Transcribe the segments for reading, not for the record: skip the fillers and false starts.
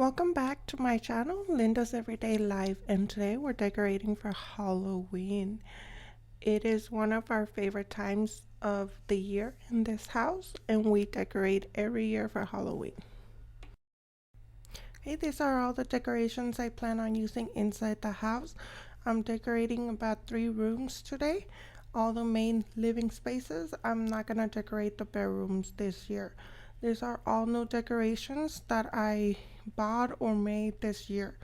Welcome back to my channel, Linda's Everyday Life, and today we're decorating for Halloween. It is one of our favorite times of the year in this house, and we decorate every year for Halloween. Okay, these are all the decorations I plan on using inside the house. I'm decorating about 3 rooms today. All the main living spaces. I'm not gonna decorate the bedrooms this year. These are all new decorations that I bought or made this year.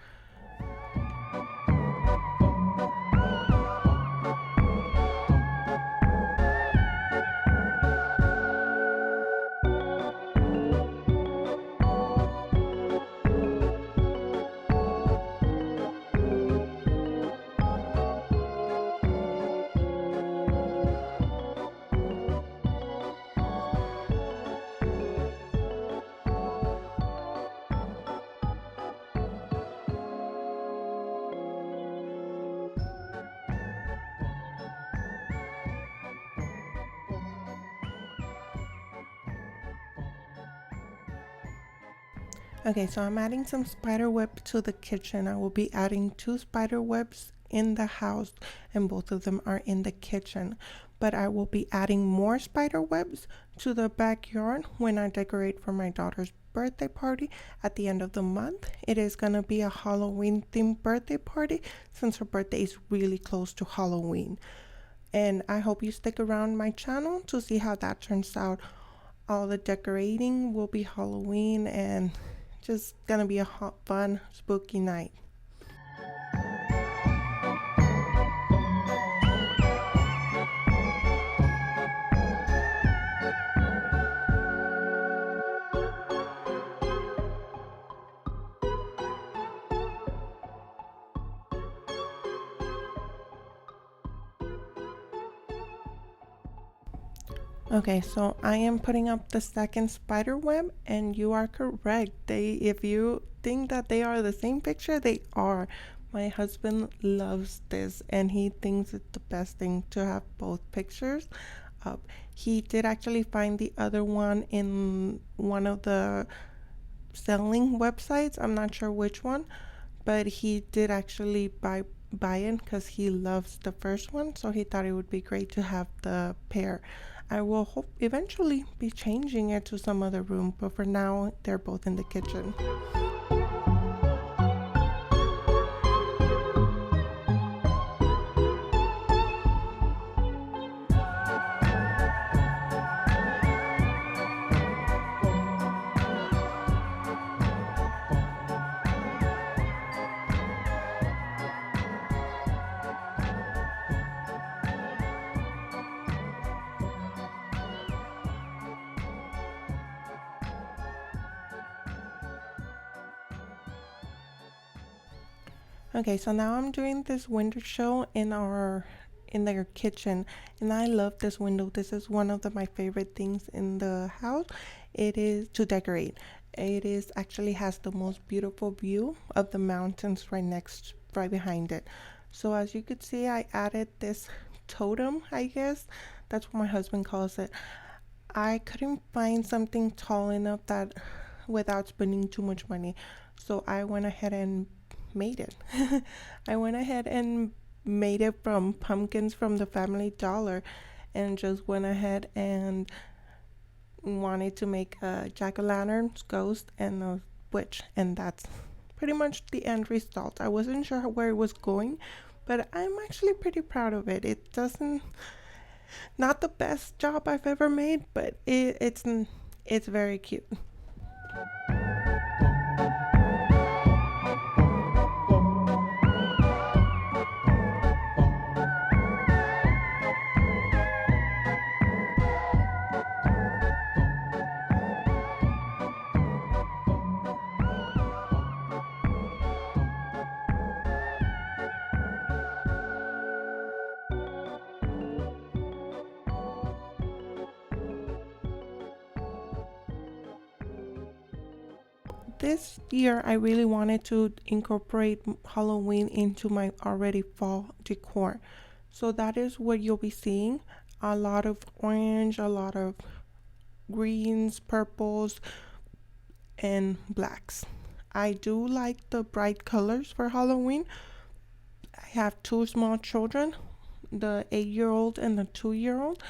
Okay, so I'm adding some spider web to the kitchen. I will be adding 2 spider webs in the house, and both of them are in the kitchen. But I will be adding more spider webs to the backyard when I decorate for my daughter's birthday party at the end of the month. It is gonna be a Halloween themed birthday party since her birthday is really close to Halloween. And I hope you stick around my channel to see how that turns out. All the decorating will be Halloween, and just gonna be a fun, spooky night. Okay, so I am putting up the second spider web, and you are correct. If you think that they are the same picture, they are. My husband loves this, and he thinks it's the best thing to have both pictures up. He did actually find the other one in one of the selling websites. I'm not sure which one, but he did actually buy it because he loves the first one, so he thought it would be great to have the pair. I will hope eventually be changing it to some other room, but for now they're both in the kitchen. Okay, so now I'm doing this window show in their kitchen, and I love this window. This is one of my favorite things in the house. It is to decorate. It is actually has the most beautiful view of the mountains right behind it. So as you could see, I added this totem, I guess. That's what my husband calls it. I couldn't find something tall enough that without spending too much money. So I went ahead and made it. I went ahead and made it from pumpkins from the Family Dollar, and just went ahead and wanted to make a jack-o'-lantern, ghost, and a witch, and that's pretty much the end result. I wasn't sure where it was going, but I'm actually pretty proud of it. It doesn't not the best job I've ever made, but it's very cute. This year I really wanted to incorporate Halloween into my already fall decor. So that is what you'll be seeing. A lot of orange, a lot of greens, purples, and blacks. I do like the bright colors for Halloween. I have two small children, the 8-year-old and the 2-year-old,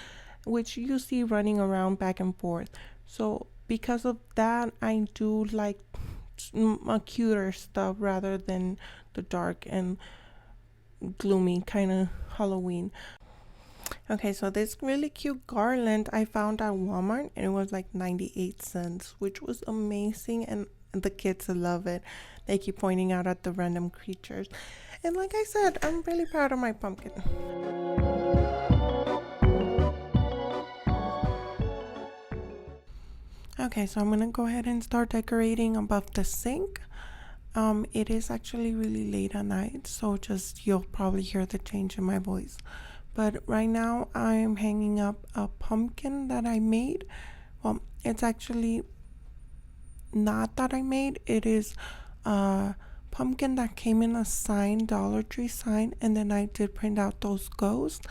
which you see running around back and forth. So because of that, I do like a cuter stuff rather than the dark and gloomy kind of Halloween. Okay, so this really cute garland I found at Walmart and it was like 98 cents, which was amazing, and the kids love it. They keep pointing out at the random creatures. And like I said, I'm really proud of my pumpkin. Okay, so I'm gonna go ahead and start decorating above the sink. It is actually really late at night, so just you'll probably hear the change in my voice. But right now I'm hanging up a pumpkin that I made. Well, it's actually not that I made, it is a pumpkin that came in a sign, Dollar Tree sign, and then I did print out those ghosts.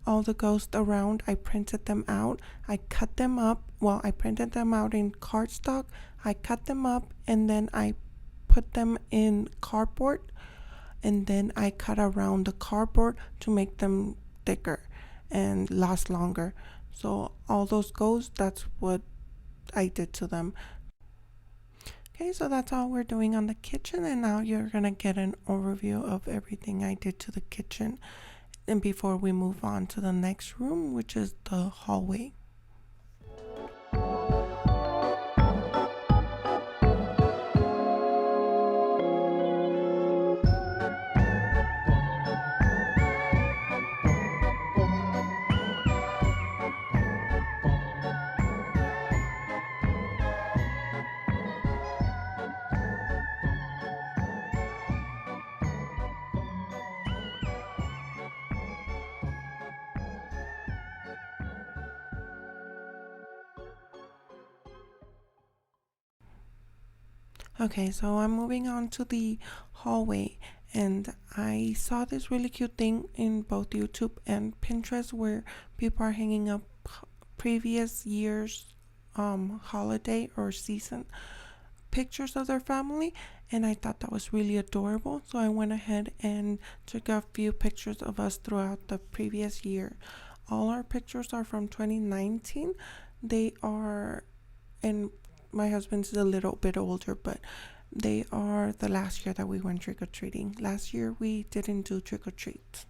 All the ghosts around, I printed them out. I cut them up. Well, I printed them out in cardstock. I cut them up and then I put them in cardboard, and then I cut around the cardboard to make them thicker and last longer. So all those ghosts, that's what I did to them. Okay, so that's all we're doing on the kitchen, and now you're gonna get an overview of everything I did to the kitchen, and before we move on to the next room, which is the hallway. Okay, so I'm moving on to the hallway, and I saw this really cute thing in both YouTube and Pinterest where people are hanging up previous year's holiday or season pictures of their family, and I thought that was really adorable. So I went ahead and took a few pictures of us throughout the previous year. All our pictures are from 2019. They are, and my husband's a little bit older, but they are the last year that we went trick-or-treating. Last year we didn't do trick-or-treat.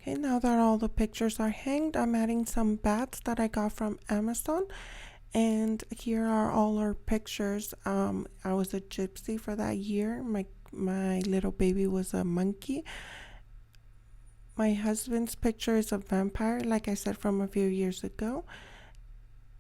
Okay, now that all the pictures are hanged, I'm adding some bats that I got from Amazon. And here are all our pictures. I was a gypsy for that year. My little baby was a monkey. My husband's picture is a vampire, like I said, from a few years ago.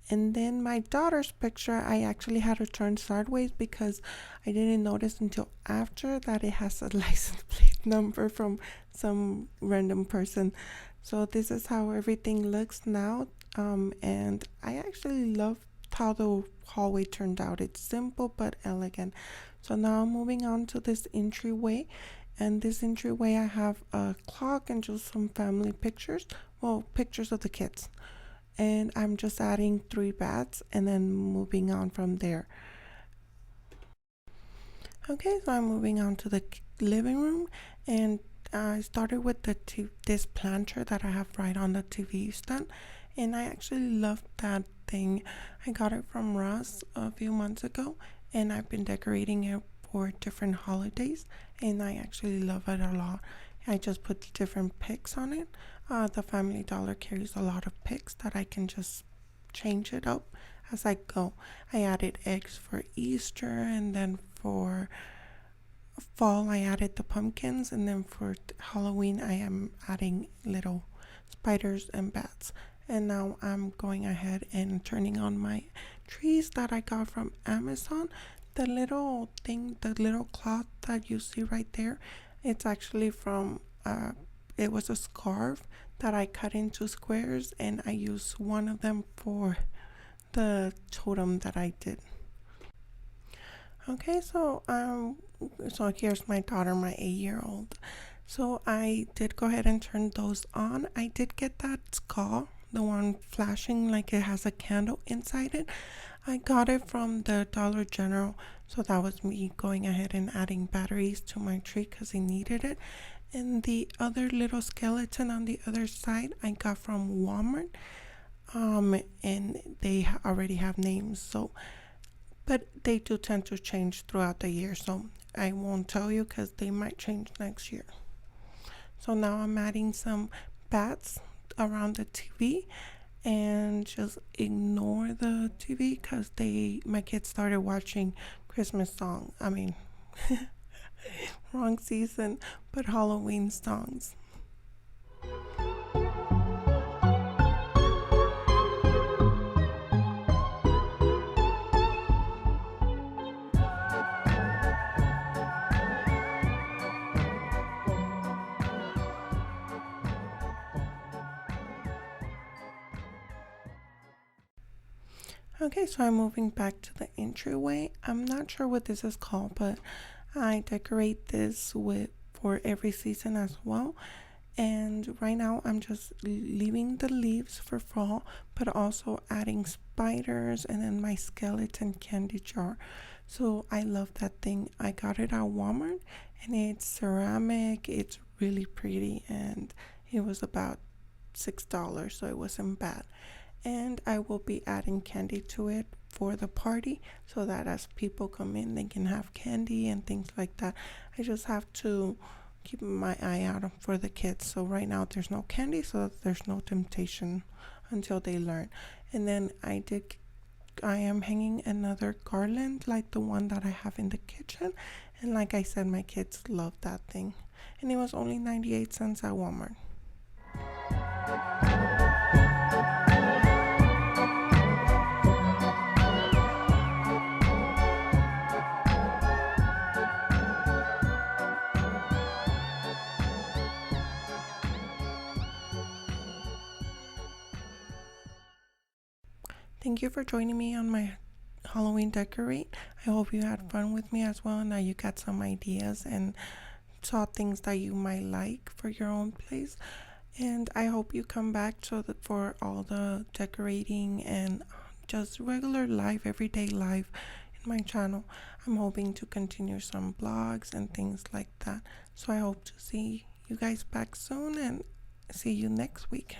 And then my daughter's picture, I actually had her turn sideways because I didn't notice until after that it has a license plate number from some random person. So this is how everything looks now. And I actually love how the hallway turned out. It's simple but elegant. So now I'm moving on to this entryway. And this entryway, I have a clock and just some family pictures. Well, pictures of the kids. And I'm just adding 3 bats and then moving on from there. Okay, so I'm moving on to the living room, and I started with this planter that I have right on the TV stand, and I actually love that thing. I got it from Ross a few months ago, and I've been decorating it for different holidays, and I actually love it a lot. I just put different picks on it. The Family Dollar carries a lot of picks that I can just change it up as I go. I added eggs for Easter, and then for fall I added the pumpkins, and then for Halloween I am adding little spiders and bats. And now I'm going ahead and turning on my trees that I got from Amazon. The little thing, the little cloth that you see right there, it's actually from it was a scarf that I cut into squares, and I used one of them for the totem that I did. Okay, so here's my daughter, my 8-year-old. So I did go ahead and turn those on. I did get that skull, the one flashing like it has a candle inside it. I got it from the Dollar General, so that was me going ahead and adding batteries to my tree because I needed it. And the other little skeleton on the other side I got from Walmart. And they already have names, so but they do tend to change throughout the year, so I won't tell you because they might change next year. So now I'm adding some bats around the TV, and just ignore the TV because my kids started watching Christmas songs. I mean, wrong season, but Halloween songs. Okay, so I'm moving back to the entryway. I'm not sure what this is called, but I decorate this with for every season as well. And right now I'm just leaving the leaves for fall, but also adding spiders and then my skeleton candy jar. So I love that thing. I got it at Walmart, and it's ceramic. It's really pretty, and it was about $6, so it wasn't bad. And I will be adding candy to it for the party so that as people come in, they can have candy and things like that. I just have to keep my eye out for the kids. So right now there's no candy, so there's no temptation until they learn. And then I am hanging another garland like the one that I have in the kitchen. And like I said, my kids love that thing. And it was only 98 cents at Walmart. Thank you for joining me on my Halloween decorate. I hope you had fun with me as well, and that you got some ideas and saw things that you might like for your own place. And I hope you come back for all the decorating and just regular life, everyday life in my channel. I'm hoping to continue some blogs and things like that. So I hope to see you guys back soon, and see you next week.